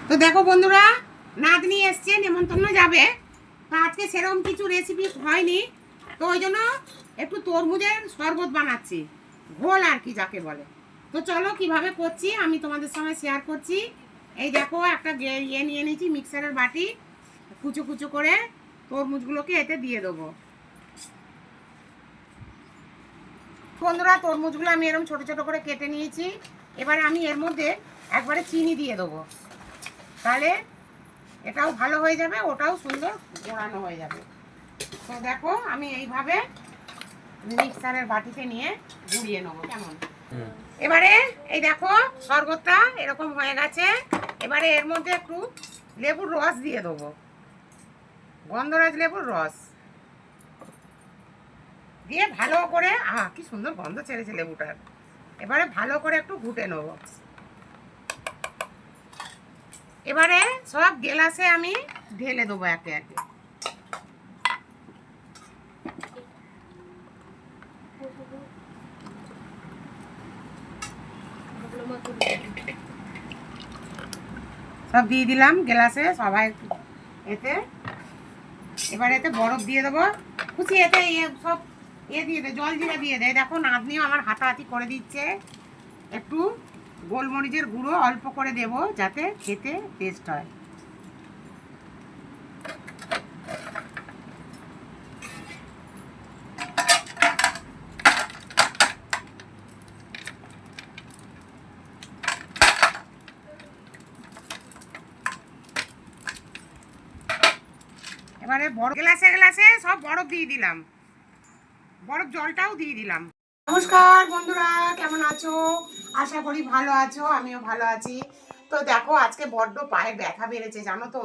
তো দেখো বন্ধুরা, নাতনি এসছে, নেমন্তন্ন যাবে। তো আজকে সেরকম কিছু রেসিপি হয়নি, তো ওই জন্য একটু তরমুজের শরবত বানাচ্ছি, ঘোল আর কি যাকে বলে। তো চলো কিভাবে করছি আমি তোমাদের সঙ্গে শেয়ার করছি। এই দেখো একটা ইয়ে নিয়ে নিয়েছি, মিক্সারের বাটি। কুচো কুচো করে তরমুজগুলোকে এতে দিয়ে দেবো। বন্ধুরা, তরমুজগুলো আমি এরকম ছোট ছোট করে কেটে নিয়েছি। এবারে আমি এর মধ্যে একবারে চিনি দিয়ে দেবো, তাহলে এটাও ভালো হয়ে যাবে, ওটাও সুন্দর গোড়ানো হয়ে যাবে। তো দেখো আমি এইভাবে মিক্সারের বাটিতে নিয়ে গুঁড়িয়ে নেবো কেমন। এবারে এই দেখো শরবতটা এরকম হয়ে গেছে। এবারে এর মধ্যে একটু লেবুর রস দিয়ে দেবো, গন্ধরাজ লেবুর রস দিয়ে ভালো করে, কি সুন্দর গন্ধ ছেড়েছে লেবুটার। এবারে ভালো করে একটু ঘুটে নেবো। এবারে সব গ্লাসে আমি ঢেলে দেবো একে একে। সব দিয়ে দিলাম গ্লাসে সবাই এতে। এবার এতে বরফ দিয়ে দেবো, খুশি এতে সব দিয়ে দে, জল জিরা দিয়ে দেয়। দেখো নাতনিও আমার হাতাহাতি করে দিচ্ছে। একটু গোলমরিচের গুঁড়ো অল্প করে দেব যাতে খেতে টেস্ট হয়। এবারে বরফ গ্লাসে গ্লাসে সব বরফ দিয়ে দিলাম, বরফ জলটাও দিয়ে দিলাম। নমস্কার বন্ধুরা, কেমন আছো? আশা করি ভালো আছো, আমিও ভালো আছি। তো দেখো আজকে বড্ড পায়ে ব্যথা বেড়েছে, জানো তো,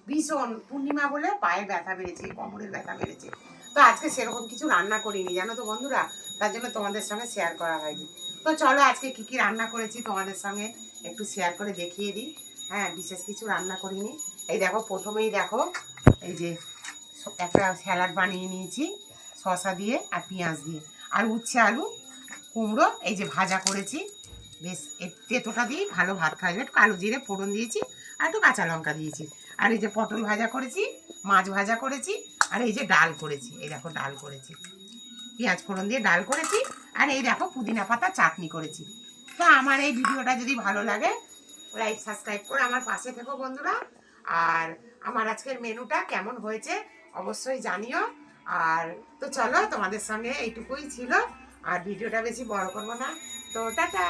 ভীষণ। পূর্ণিমা বলে পায়ে ব্যথা বেড়েছে, কোমরের ব্যথা বেড়েছে। তো আজকে সেরকম কিছু রান্না করিনি জানো তো বন্ধুরা, তার জন্য তোমাদের সঙ্গে শেয়ার করা হয়নি। তো চলো আজকে কি কি রান্না করেছি তোমাদের সঙ্গে একটু শেয়ার করে দেখিয়ে দিই। হ্যাঁ, বিশেষ কিছু রান্না করিনি। এই দেখো প্রথমেই দেখো, এই যে একটা স্যালাড বানিয়ে নিয়েছি শসা দিয়ে আর পেঁয়াজ দিয়ে, আর উচ্ছে আলু কুমড়ো এই যে ভাজা করেছি। বেশ তেঁতোটা দিয়ে ভালো ভাত খাওয়া, একটু কালো জিরে ফোড়ন দিয়েছি আর একটু কাঁচা লঙ্কা দিয়েছি। আর এই যে পটল ভাজা করেছি, মাছ ভাজা করেছি, আর এই যে ডাল করেছি। এই দেখো ডাল করেছি, পেঁয়াজ ফোড়ন দিয়ে ডাল করেছি। আর এই দেখো পুদিনা পাতা চাটনি করেছি। তো আমার এই ভিডিওটা যদি ভালো লাগে, লাইক সাবস্ক্রাইব করে আমার পাশে থেকো বন্ধুরা। আর আমার আজকের মেনুটা কেমন হয়েছে অবশ্যই জানিও। আর তো চলো তোমাদের সঙ্গে এইটুকুই ছিল, আর ভিডিওটা বেশি বড় করবো না। তো টাটা।